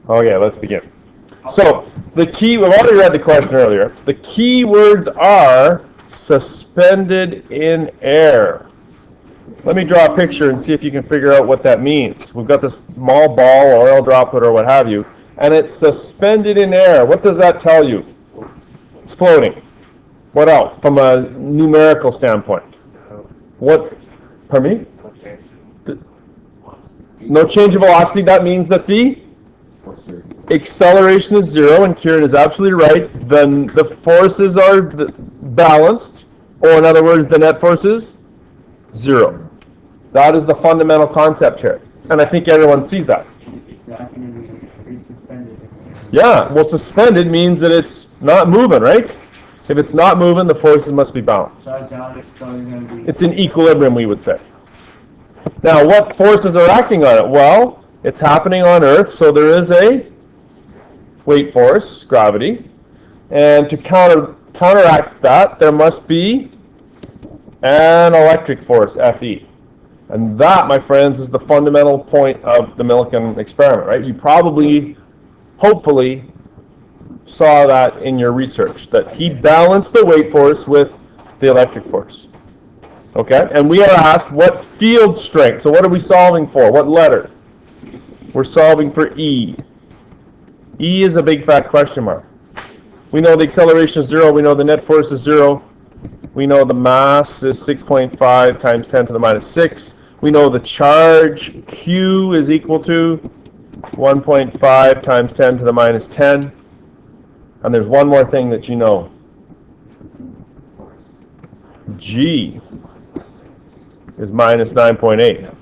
Okay, let's begin. So, the key, we've already read the question earlier. The key words are suspended in air. Let me draw a picture and see if you can figure out what that means. We've got this small ball, or oil droplet, or what have you, and it's suspended in air. What does that tell you? It's floating. What else, from a numerical standpoint? What, pardon me? No change of velocity. That means that the acceleration is zero, and Kieran is absolutely right. Then the forces are balanced, or in other words, the net force is zero. That is the fundamental concept here, and I think everyone sees that. Yeah, well, suspended means that it's not moving, right? If it's not moving, the forces must be balanced. It's in equilibrium, we would say. Now, what forces are acting on it? Well, it's happening on Earth, so there is a weight force, gravity, and to counteract that, there must be an electric force, Fe. And that, my friends, is the fundamental point of the Millikan experiment, right? You probably, hopefully, saw that in your research, that he balanced the weight force with the electric force. Okay? And we are asked what field strength. So what are we solving for? What letter? We're solving for E. E is a big fat question mark. We know the acceleration is zero. We know the net force is zero. We know the mass is 6.5 times 10 to the minus 6. We know the charge Q is equal to 1.5 times 10 to the minus 10. And there's one more thing that you know. G is minus 9.8.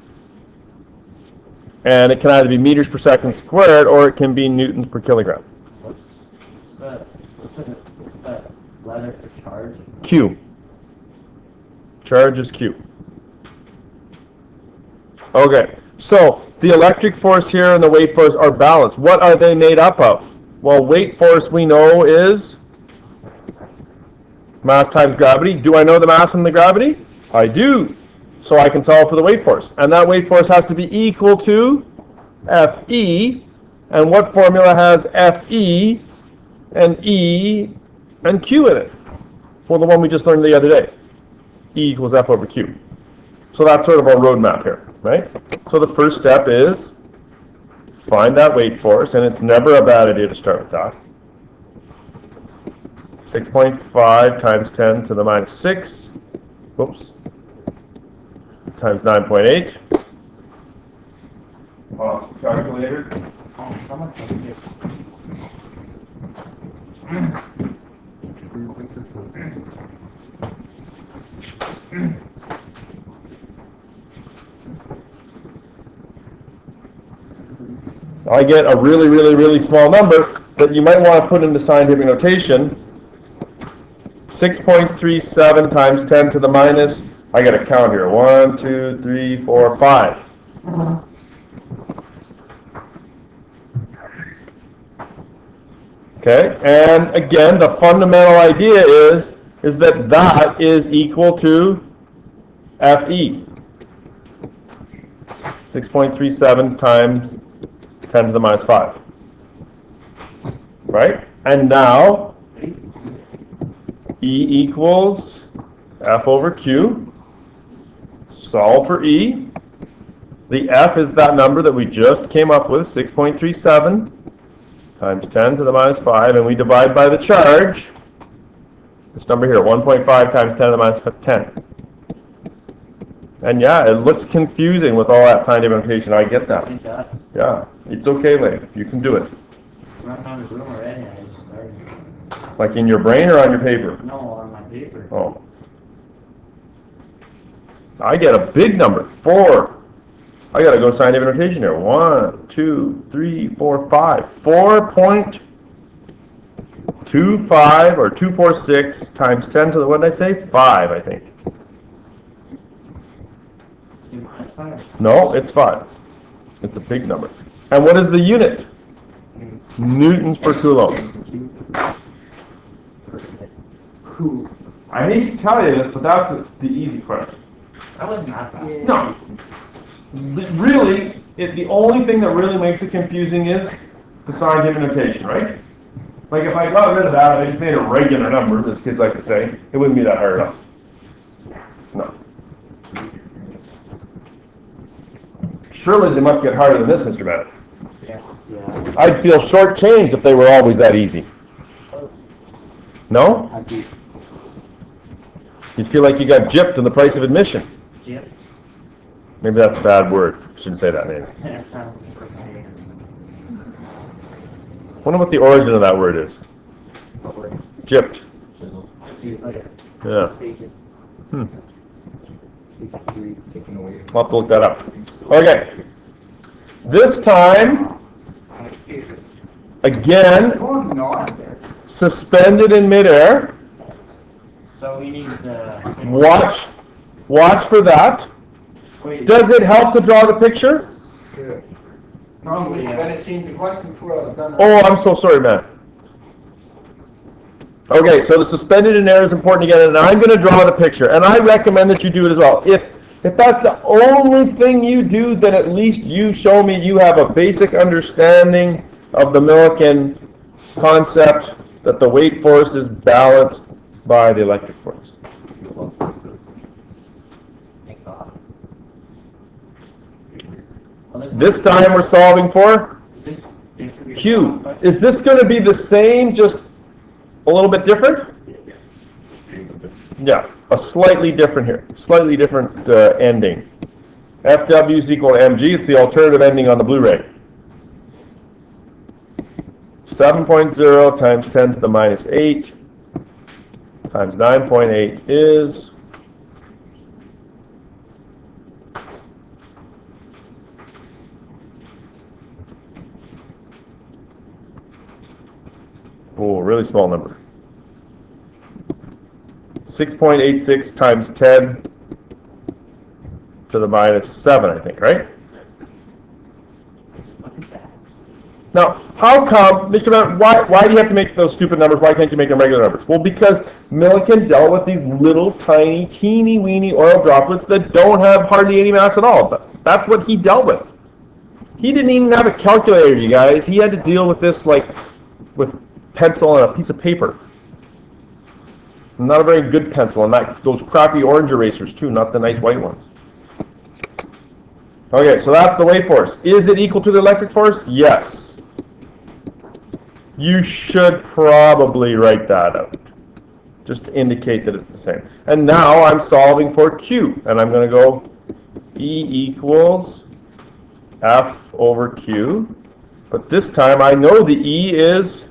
And it can either be meters per second squared or it can be newtons per kilogram. What's the letter for charge? Q. Charge is Q. Okay, so the electric force here and the weight force are balanced. What are they made up of? Well, weight force we know is mass times gravity. Do I know the mass and the gravity? I do. So I can solve for the weight force. And that weight force has to be equal to Fe. And what formula has Fe and E and Q in it? Well, the one we just learned the other day. E equals F over Q. So that's sort of our roadmap here, right? So the first step is find that weight force, and it's never a bad idea to start with that. 6.5 times 10 to the minus 6. Whoops. Times 9.8. Awesome. Calculator. I get a really, really, really small number that you might want to put into scientific notation. 6.37 times 10 to the minus, I got to count here. 1, 2, 3, 4, 5. Okay, and again, the fundamental idea is that that is equal to Fe. 6.37 times 10 to the minus 5. Right? And now, E equals F over Q. Solve for E. The F is that number that we just came up with, 6.37 times 10 to the minus 5, and we divide by the charge. This number here, 1.5 times 10 to the minus 10. And yeah, it looks confusing with all that scientific notation. I get that. Yeah, it's okay, Lane. You can do it. Like in your brain or on your paper? No, on my paper. Oh. I get a big number, 4. I got to go scientific notation here. 1, 2, 3, 4, 5. 4.25 or 246 times 10 to the, what did I say? 5, I think. No, it's 5. It's a big number. And what is the unit? Newtons per coulomb. I hate to tell you this, but that's the easy question. That was not that. No. Really, the only thing that really makes it confusing is the scientific notation, right? Like if I got rid of that, I just made a regular number, as kids like to say, it wouldn't be that hard at all. No. Surely they must get harder than this, Mr. Bennett. Yeah. I'd feel shortchanged if they were always that easy. No? You'd feel like you got gypped in the price of admission. Gypped? Maybe that's a bad word. Shouldn't say that maybe. Wonder what the origin of that word is. Gypped. Yeah. I'll have to look that up. Okay. This time, again, suspended in midair. So we need to... Watch for that. Wait, Does it help to draw the picture? probably, change the question before I was done. Oh, I'm so sorry, man. Okay, so the suspended in air is important again, and I'm going to draw the picture, and I recommend that you do it as well. If that's the only thing you do, then at least you show me you have a basic understanding of the Millikan concept that the weight force is balanced by the electric force. thank God. This time we're solving for Q. Is this going to be the same, just a little bit different? Yeah, a slightly different here. Slightly different ending. FW is equal to mg. It's the alternative ending on the Blu-ray. 7.0 times 10 to the minus 8 times 9.8 is... Oh, really small number. 6.86 times 10 to the minus 7, I think, right? Now, how come, Mr. Bennett, why do you have to make those stupid numbers? Why can't you make them regular numbers? Well, because Millikan dealt with these little, tiny, teeny-weeny oil droplets that don't have hardly any mass at all. But that's what he dealt with. He didn't even have a calculator, you guys. He had to deal with this, like, with pencil and a piece of paper. Not a very good pencil, and those crappy orange erasers, too, not the nice white ones. Okay, so that's the weight force. Is it equal to the electric force? Yes. You should probably write that out, just to indicate that it's the same. And now I'm solving for Q, and I'm going to go E equals F over Q. But this time I know the E is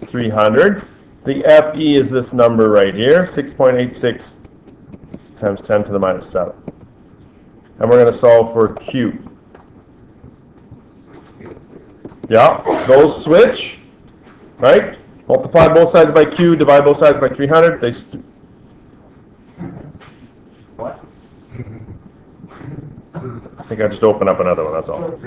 300. The FE is this number right here, 6.86 times 10 to the minus 7. And we're going to solve for Q. Yeah, those switch, right? Multiply both sides by Q, divide both sides by 300. What? I think I just opened up another one, that's all.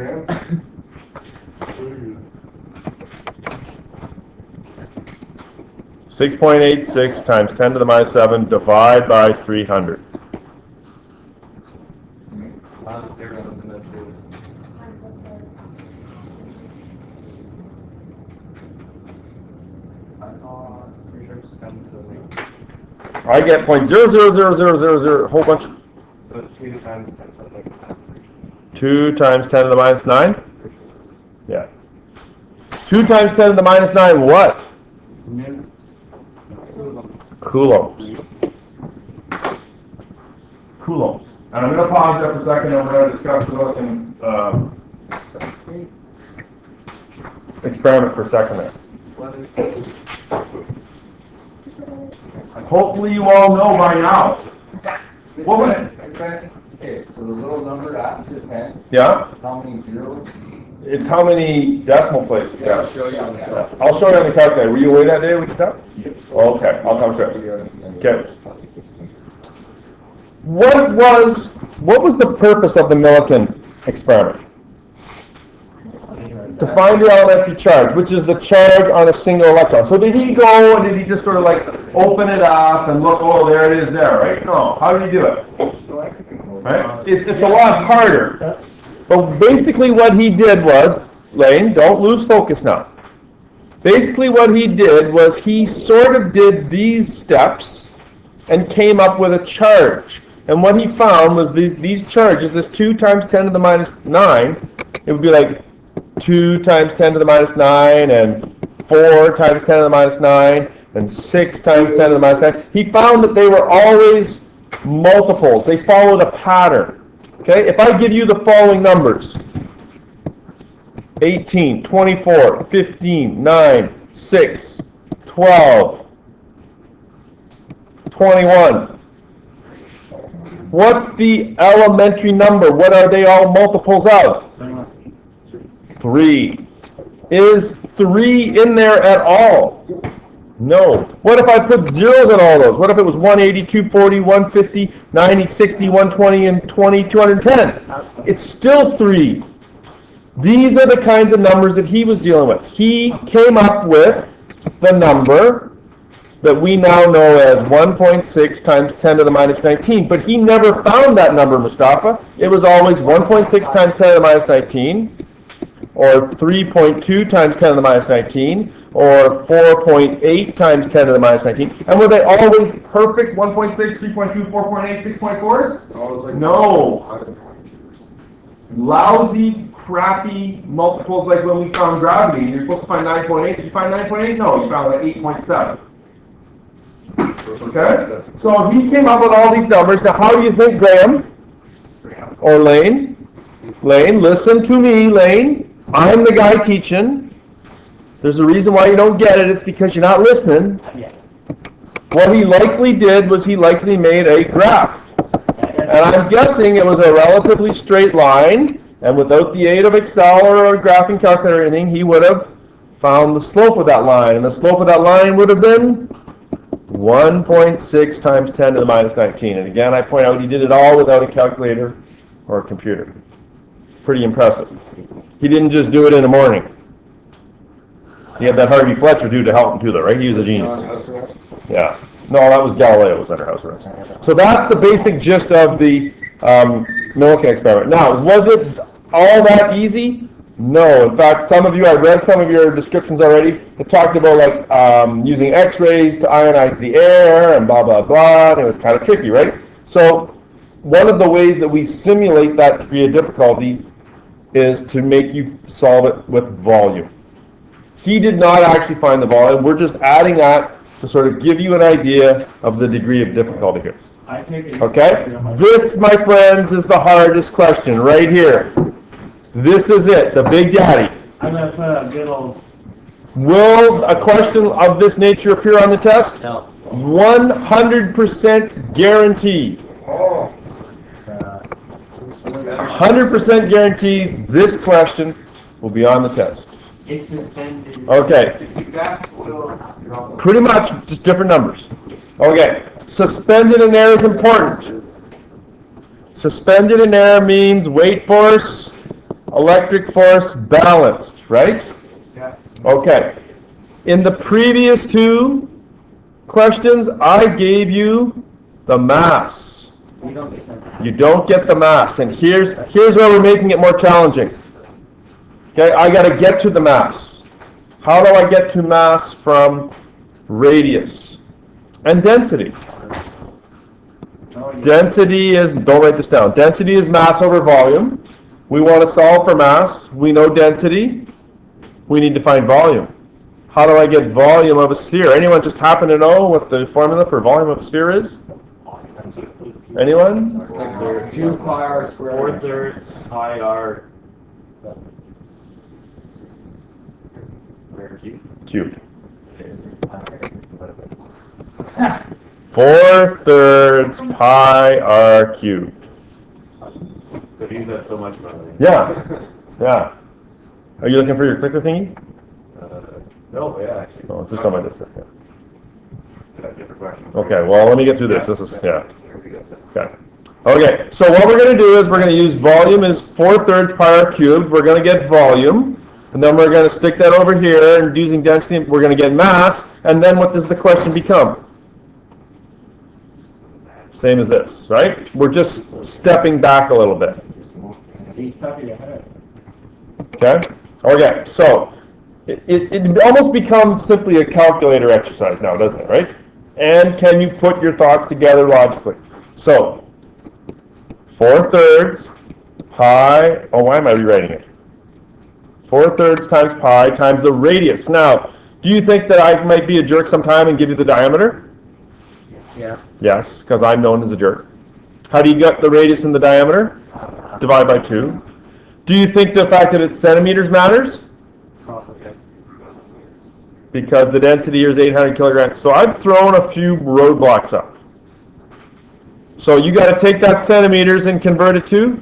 6.86 times 10 to the minus 7, divide by 300. I get 0.000000, a whole bunch. So 2 times 10 to the minus 2 times 10 to the minus 9? Yeah. 2 times 10 to the minus 9, what? Coulombs. Coulombs. And I'm going to pause there for a second and we're going to discuss the Millikan experiment for a second there. Hopefully you all know by now. What was it? Okay, so the little number after the 10, Yeah? is how many zeros? It's how many decimal places? Yeah, I'll show you on that. I'll show you on the calculator. Were you away that day? We could tell? Yes. Okay, I'll come show you. Okay. What was the purpose of the Millikan experiment? To find the elementary charge, which is the charge on a single electron. So did he go and did he just sort of like open it up and look, oh, there it is there, right? No. How did he do it? Right? It's a lot harder. But basically what he did was, Lane, don't lose focus now. Basically what he did was he sort of did these steps and came up with a charge. And what he found was these charges, this 2 times 10 to the minus 9, it would be like 2 times 10 to the minus 9 and 4 times 10 to the minus 9 and 6 times 10 to the minus 9. He found that they were always multiples. They followed a pattern. Okay, if I give you the following numbers, 18, 24, 15, 9, 6, 12, 21. What's the elementary number? What are they all multiples of? 3. Is 3 in there at all? No. What if I put zeros in all those? What if it was 180, 240, 150, 90, 60, 120, and 20, 210? It's still 3. These are the kinds of numbers that he was dealing with. He came up with the number that we now know as 1.6 times 10 to the minus 19. But he never found that number, Mustafa. It was always 1.6 times 10 to the minus 19, or 3.2 times 10 to the minus 19, or 4.8 times 10 to the minus 19. And were they always perfect 1.6, 3.2, 4.8, 6.4s? No. Lousy, crappy multiples like when we found gravity. You're supposed to find 9.8. Did you find 9.8? No, you found like 8.7. Okay? So he came up with all these numbers. Now how do you think, Graham? Or Lane? Lane, listen to me, Lane. I'm the guy teaching. There's a reason why you don't get it. It's because you're not listening. What he likely did was he likely made a graph. And I'm guessing it was a relatively straight line. And without the aid of Excel or a graphing calculator or anything, he would have found the slope of that line. And the slope of that line would have been 1.6 times 10 to the minus 19. And again, I point out he did it all without a calculator or a computer. Pretty impressive. He didn't just do it in the morning. He had that Harvey Fletcher dude to help him do that, right? He was a genius. Yeah. No, that was Galileo was under house arrest. So that's the basic gist of the millikan experiment. Now, was it all that easy? No. In fact, some of you, I read some of your descriptions already. It talked about like using X-rays to ionize the air and blah, blah, blah. And it was kind of tricky, right? So one of the ways that we simulate that degree of difficulty is to make you solve it with volume. He did not actually find the volume. We're just adding that to sort of give you an idea of the degree of difficulty here. Okay? This, my friends, is the hardest question right here. This is it, the big daddy. I'm going to put a good old... Will a question of this nature appear on the test? No. 100% guaranteed. 100% guaranteed this question will be on the test. It's suspended. Okay. Pretty much just different numbers. Okay. Suspended in air is important. Suspended in air means weight force, electric force balanced, right? Yeah. Okay. In the previous two questions, I gave you the mass. You don't get the mass. And here's where we're making it more challenging. Okay, I got to get to the mass. How do I get to mass from radius? And density. Density is, don't write this down, density is mass over volume. We want to solve for mass. We know density. We need to find volume. How do I get volume of a sphere? Anyone just happen to know what the formula for volume of a sphere is? Anyone? It's like 2 pi r squared. 4/3 pi r Cubed. 4/3 pi r cubed. So use that so much, by the way. Yeah. Yeah. Are you looking for your clicker thingy? No, yeah, actually. Oh, it's just on my list. Yeah. Different question. Okay, well, let me get through this. This is, yeah. Okay. Okay, so what we're going to do is we're going to use volume is 4/3 pi r cubed. We're going to get volume. And then we're going to stick that over here, and using density, we're going to get mass. And then what does the question become? Same as this, right? We're just stepping back a little bit. Okay? Okay, so it almost becomes simply a calculator exercise now, doesn't it, right? And can you put your thoughts together logically? So, 4/3 pi, oh, why am I rewriting it? 4/3 times pi times the radius. Now, do you think that I might be a jerk sometime and give you the diameter? Yeah. Yes, because I'm known as a jerk. How do you get the radius and the diameter? Divide by 2. Do you think the fact that it's centimeters matters? Because the density here is 800 kilograms. So I've thrown a few roadblocks up. So you got to take that centimeters and convert it to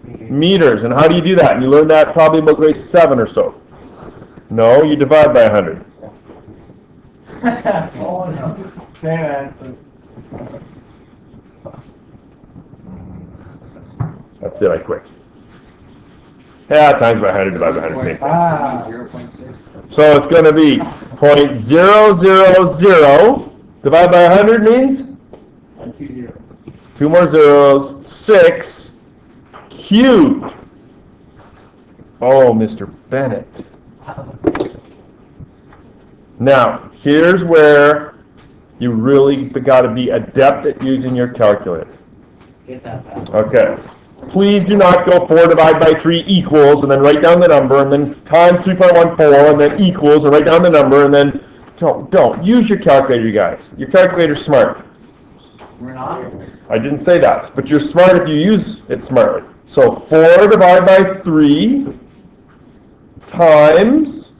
meters. And how do you do that? And you learned that probably about grade 7 or so. No, you divide by 100. Oh, no. Same answer. That's it, I quit. Yeah, times by 100, divide by 100, same thing. Ah. 0.6. So it's going to be 0.000, divide by 100 means? 2 more zeros, 6 cubed. Oh, Mr. Bennett. Now, here's where you really got to be adept at using your calculator. Get that back. Okay. Please do not go 4 divided by 3 equals, and then write down the number, and then times 3.14, and then equals, and write down the number, and then don't. Use your calculator, you guys. Your calculator's smart. We're not? I didn't say that, but you're smart if you use it smartly. So 4 divided by 3 times,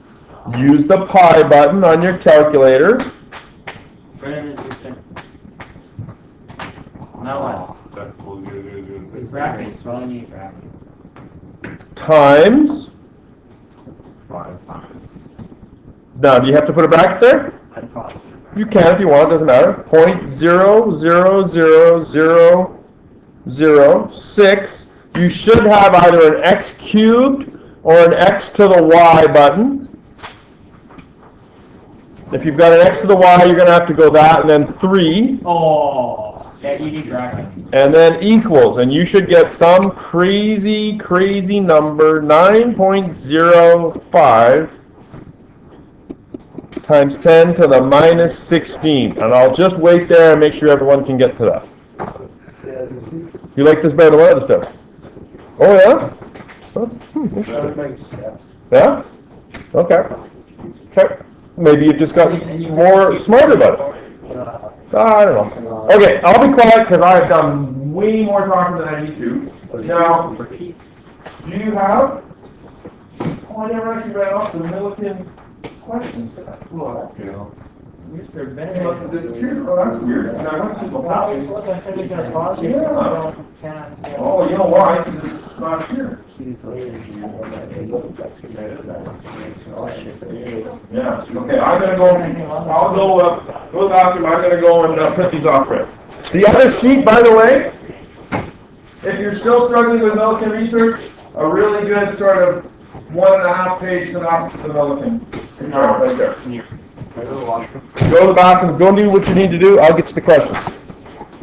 use the pi button on your calculator, Brandon, you can. Now what? That's cool. Brackets, all you need brackets. times, 5 times. now do you have to put a bracket there? I'd probably. You can if you want, it doesn't matter. 0.0000006. You should have either an x cubed or an x to the y button. If you've got an x to the y, you're going to have to go that, and then 3, Oh, yeah, you need brackets. and then equals. And you should get some crazy, crazy number, 9.05 times 10 to the minus 16. And I'll just wait there and make sure everyone can get to that. You like this better than what other stuff? Oh, yeah? That's interesting. Yeah? Okay. Okay. Maybe you just got more smarter about it. I don't know. Okay, I'll be quiet because I've done way more talking than I need to. Now, do you have? Oh, I never actually read off the Millikan questions. Well, Mr. they Bennett. must have disappeared. Oh, that's weird. And I went through the whole Probably thing. supposed to finish our project. Yeah. Can't. Oh, you know why? Because it's not here. Yeah. Okay, I'm gonna go. I'll go to the bathroom. I'm gonna go and print these off for you. The other sheet, by the way, if you're still struggling with Millikan research, a really good sort of 1.5-page synopsis of Millikan. Right there. Go to the bathroom. Go do what you need to do. I'll get you the questions.